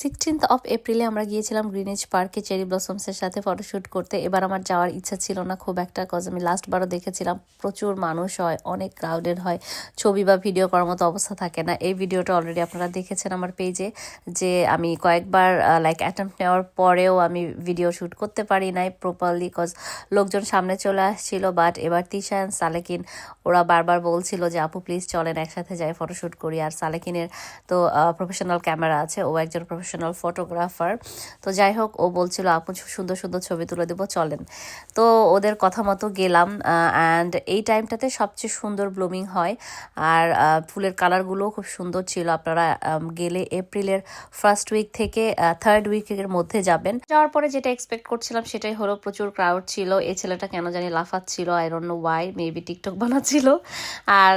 16th of এপ্রিলে আমরা গিয়েছিলাম গ্রিনিচ পার্কে চেরি ব্লসমসের সাথে ফটোশ্যুট করতে। এবার আমার যাওয়ার ইচ্ছা ছিল না খুব একটা, কজ আমি লাস্টবারও দেখেছিলাম প্রচুর মানুষ হয়, অনেক ক্রাউডেড হয়, ছবি বা ভিডিও করার মতো অবস্থা থাকে না। এই ভিডিওটা অলরেডি আপনারা দেখেছেন আমার পেজে, যে আমি কয়েকবার অ্যাটেম্প্ট নেওয়ার পরেও আমি ভিডিও শ্যুট করতে পারি নাই প্রপারলি, কজ লোকজন সামনে চলে আসছিল। বাট এবার তিশা অ্যান্ড সালেকিন ওরা বারবার বলছিল যে আপু প্লিজ চলেন একসাথে যাই ফটোশ্যুট করি। আর সালেকিনের তো প্রফেশনাল ক্যামেরা আছে, ও একজন প্রফেশনাল ফটোগ্রাফার। তো যাই হোক, ও বলছিল আপু সুন্দর সুন্দর ছবি তুলে দেবো চলেন। তো ওদের কথা মতো গেলাম। অ্যান্ড এই টাইমটাতে সবচেয়ে সুন্দর ব্লুমিং হয়, আর ফুলের কালারগুলোও খুব সুন্দর ছিল। আপনারা গেলে এপ্রিলের ফার্স্ট উইক থেকে থার্ড উইকের মধ্যে যাবেন। যাওয়ার পরে যেটা এক্সপেক্ট করছিলাম সেটাই হলো, প্রচুর ক্রাউড ছিল। এই ছেলেটা কেন জানি লাফাচ্ছিল, I don't know why, maybe TikTok বানাচ্ছিল। আর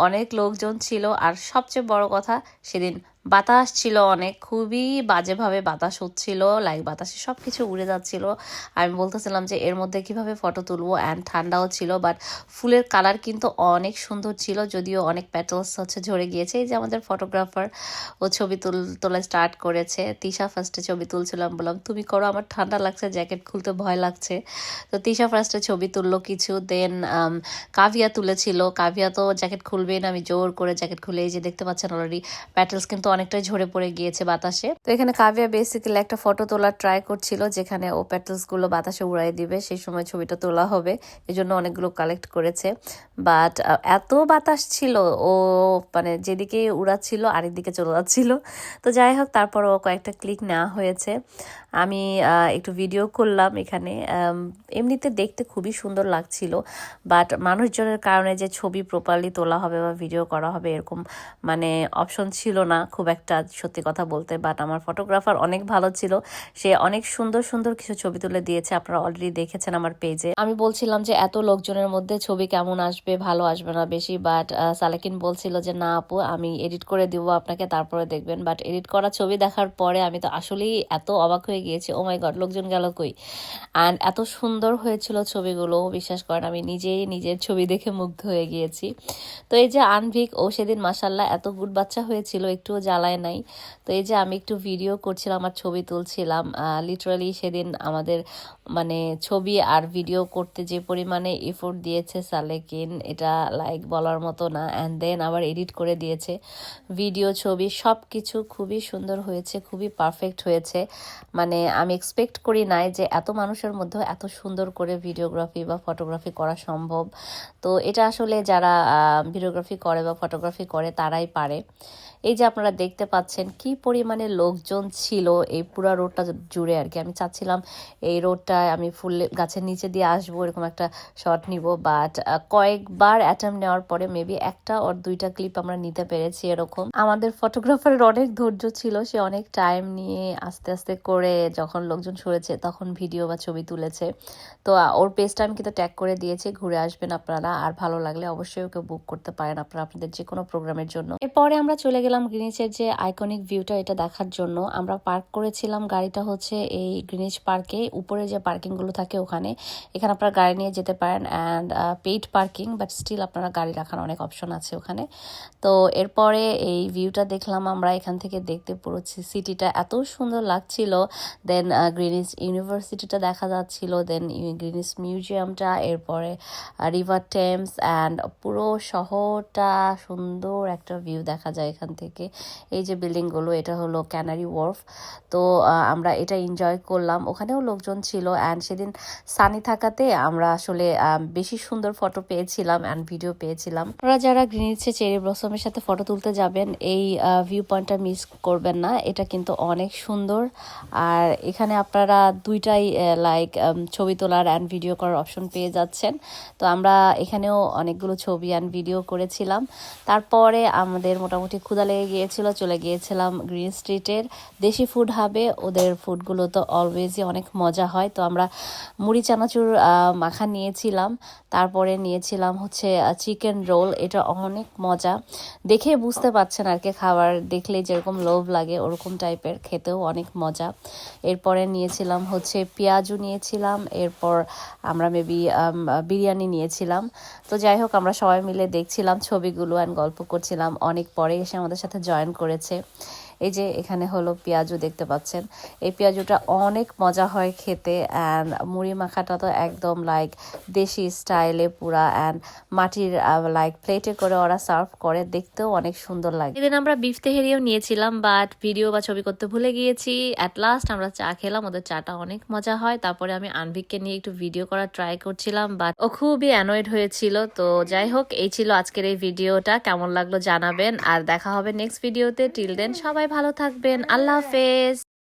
অনেক লোকজন ছিল। আর সবচেয়ে বড় কথা, সেদিন বাতাস ছিল অনেক, খুবই বাজেভাবে বাতাস হচ্ছিল, বাতাসে সব কিছু উড়ে যাচ্ছিল। আমি বলতেছিলাম যে এর মধ্যে কিভাবে ফটো তুলবো, অ্যান্ড ঠান্ডাও ছিল। বাট ফুলের কালার কিন্তু অনেক সুন্দর ছিল, যদিও অনেক প্যাটেলস ঝরে গিয়েছে। এই যে আমাদের ফটোগ্রাফার, ও ছবি তোলা স্টার্ট করেছে। তিশা ফার্স্টে ছবি তুলছিলাম, বললাম তুমি করো, আমার ঠান্ডা লাগছে, জ্যাকেট খুলতে ভয় লাগছে। তো তিশা ফার্স্টে ছবি তুললো কিছু, দেন কাভিয়া তুলেছিল। কাভিয়া তো জ্যাকেট খুলবে না, আমি জোর করে জ্যাকেট খুলে, এই যে দেখতে পাচ্ছেন অলরেডি প্যাটেলস কিন্তু অনেকটাই ঝরে পড়ে গিয়েছে বাতাসে। তো এখানে কাভিয়া বেসিক্যালি একটা ফটো তোলার ট্রাই করছিল, যেখানে ও প্যাটেলস গুলো বাতাসে উড়াই দিবে, সেই সময় ছবিটা তোলা হবে, এই জন্য অনেকগুলো কালেক্ট করেছে। বাট এত বাতাস ছিল, ও যেদিকে উড়াচ্ছিল আরেকদিকে চলে যাচ্ছিল। তো যাই হোক, তারপর ও কয়েকটা ক্লিক নেওয়া হয়েছে। আমি একটু ভিডিও করলাম এখানে। এমনিতে দেখতে খুবই সুন্দর লাগছিল, বাট মানুষজনের কারণে যে ছবি প্রপারলি তোলা হবে বা ভিডিও করা হবে এরকম অপশন ছিল না খুব একটা, সত্যি কথা বলতে। বাট আমার ফটোগ্রাফার অনেক ভালো ছিল, সে অনেক সুন্দর সুন্দর কিছু ছবি তুলে দিয়েছে, আপনারা অলরেডি দেখেছেন আমার পেজে। আমি বলছিলাম যে এত লোকজনের মধ্যে ছবি কেমন আসবে, ভালো আসবে না বেশি। বাট সালেকিন বলছিল যে না আপু, আমি এডিট করে দিব আপনাকে, তারপরে দেখবেন। বাট এডিট করা ছবি দেখার পরে আমি তো আসলেই এত অবাক হয়ে গিয়েছি, ও মাই গড, লোকজন গেল কই। অ্যান্ড এত সুন্দর হয়েছিল ছবিগুলো, বিশ্বাস করেন আমি নিজেই নিজের ছবি দেখে মুগ্ধ হয়ে গিয়েছি। তো এই যে আনভিক, ও সেদিন মাসাল্লাহ এত গুড বাচ্চা হয়েছিল, একটুও জ্বালায় নাই। তো এই যে আমি একটু ভিডিও করছিলাম আর ছবি তুলছিলাম। লিটারালি সেদিন আমাদের ছবি আর ভিডিও করতে যে পরিমাণে এফোর্ট দিয়েছে সালেকিন, এটা বলার মতো না। অ্যান্ড দেন আবার এডিট করে দিয়েছে, ভিডিও ছবি সব কিছু খুবই সুন্দর হয়েছে, খুবই পারফেক্ট হয়েছে। আমি এক্সপেক্ট করি নাই যে এত মানুষের মধ্যে এত সুন্দর করে ভিডিওগ্রাফি বা ফটোগ্রাফি করা সম্ভব। তো এটা আসলে যারা ভিডিওগ্রাফি করে বা ফটোগ্রাফি করে তারাই পারে। এই যে আপনারা দেখতে পাচ্ছেন কি পরিমাণে লোকজন ছিল এই পুরো রোডটা জুড়ে আর কি। আমি চাচ্ছিলাম এই রোডটায় আমি ফুল গাছের নিচে দিয়ে আসবো, এরকম একটা শট নিব। বাট কয়েকবার অ্যাটেম্প নেওয়ার পরে মেবি একটা ওর দুইটা ক্লিপ আমরা নিতে পেরেছি এরকম। আমাদের ফটোগ্রাফারের অনেক ধৈর্য ছিল, সে অনেক টাইম নিয়ে আস্তে আস্তে করে যখন লোকজন সরেছে তখন ভিডিও বা ছবি তুলেছে। তো ওর পেজটা আমি কিন্তু ট্যাগ করে দিয়েছি, ঘুরে আসবেন আপনারা। আর ভালো লাগলে অবশ্যই ওকে বুক করতে পারেন আপনারা আপনাদের যে কোনো প্রোগ্রামের জন্য। এরপরে আমরা চলে গেলাম গ্রিনিচের যে আইকনিক ভিউটা, এটা দেখার জন্য। আমরা পার্ক করেছিলাম গাড়িটা এই গ্রিনিচ পার্কে, উপরে যে পার্কিং গুলো থাকে ওখানে। এখানে আপনারা গাড়ি নিয়ে যেতে পারেন, and paid parking, but still আপনারা গাড়ি রাখার অনেক অপশন আছে ওখানে। তো এরপরে এই ভিউটা দেখলাম আমরা এখান থেকে, দেখতে পুরো সিটিটা এত সুন্দর লাগছিল। দেন গ্রিনিচ ইউনিভার্সিটিটা দেখা যাচ্ছিল, দেন গ্রিনিচ মিউজিয়ামটা, এরপরে রিভার টেমস, অ্যান্ড পুরো শহরটা সুন্দর একটা ভিউ দেখা যায় এখান থেকে। এই যে বিল্ডিংগুলো, এটা হলো ক্যানারি ওয়ার্ফ। তো আমরা এটা এনজয় করলাম, ওখানেও লোকজন ছিল। অ্যান্ড সেদিন সানি থাকাতে আমরা আসলে বেশি সুন্দর ফটো পেয়েছিলাম অ্যান্ড ভিডিও পেয়েছিলাম। আপনারা যারা গ্রিনিচে চেরি ব্লসমের সাথে ফটো তুলতে যাবেন, এই ভিউ পয়েন্টটা মিস করবেন না, এটা কিন্তু অনেক সুন্দর। আর এখানে আপনারা দুইটাই ছবি তোলার অ্যান্ড ভিডিও করার অপশন পেয়ে যাচ্ছেন। তো আমরা এখানেও অনেকগুলো ছবি অ্যান্ড ভিডিও করেছিলাম। তারপরে আমাদের মোটামুটি ক্ষুধা লেগে গিয়েছিল, চলে গিয়েছিলাম গ্রিন স্ট্রিটের দেশি ফুড হাবে। ওদের ফুডগুলো তো অলওয়েজই অনেক মজা হয়। তো আমরা মুড়ি চানাচুর মাখা নিয়েছিলাম, তারপরে নিয়েছিলাম চিকেন রোল, এটা অনেক মজা, দেখে বুঝতে পারছেন আর কি, খাবার দেখলে যেরকম লোভ লাগে ওরকম টাইপের, খেতেও অনেক মজা। এরপরে নিয়েছিলাম পেঁয়াজু নিয়েছিলাম, এরপর আমরা মেবি বিরিয়ানি নিয়েছিলাম। তো যাই হোক, আমরা সবাই মিলে দেখছিলাম ছবিগুলো অ্যান্ড গল্প করছিলাম। অনেক পরে এসে আমাদের সাথে জয়েন করেছে। এই যে এখানে হলো পেঁয়াজু দেখতে পাচ্ছেন, এই পেঁয়াজুটা অনেক মজা হয় খেতে। অ্যান্ড মুড়ি মাখাটা তো একদম লাইক দেশি স্টাইলে পুরা, অ্যান্ড মাটির লাইক প্লেটে করে ওরা সার্ভ করে, দেখতেও অনেক সুন্দর লাগে। এদিন আমরা বিফ তেহেরিও নিয়েছিলাম, বাট ভিডিও বা ছবি করতে ভুলে গিয়েছি। অ্যাট লাস্ট আমরা চা খেলাম, ওদের চাটা অনেক মজা হয়। তারপরে আমি আনভিককে নিয়ে একটু ভিডিও করার ট্রাই করছিলাম, বাট ও খুবই অ্যানয়েড হয়েছিল। তো যাই হোক, এই ছিল আজকের এই ভিডিওটা, কেমন লাগলো জানাবেন, আর দেখা হবে নেক্সট ভিডিওতে। টিল দেন সবাই ভালো থাকবেন, আল্লাহ হাফেজ।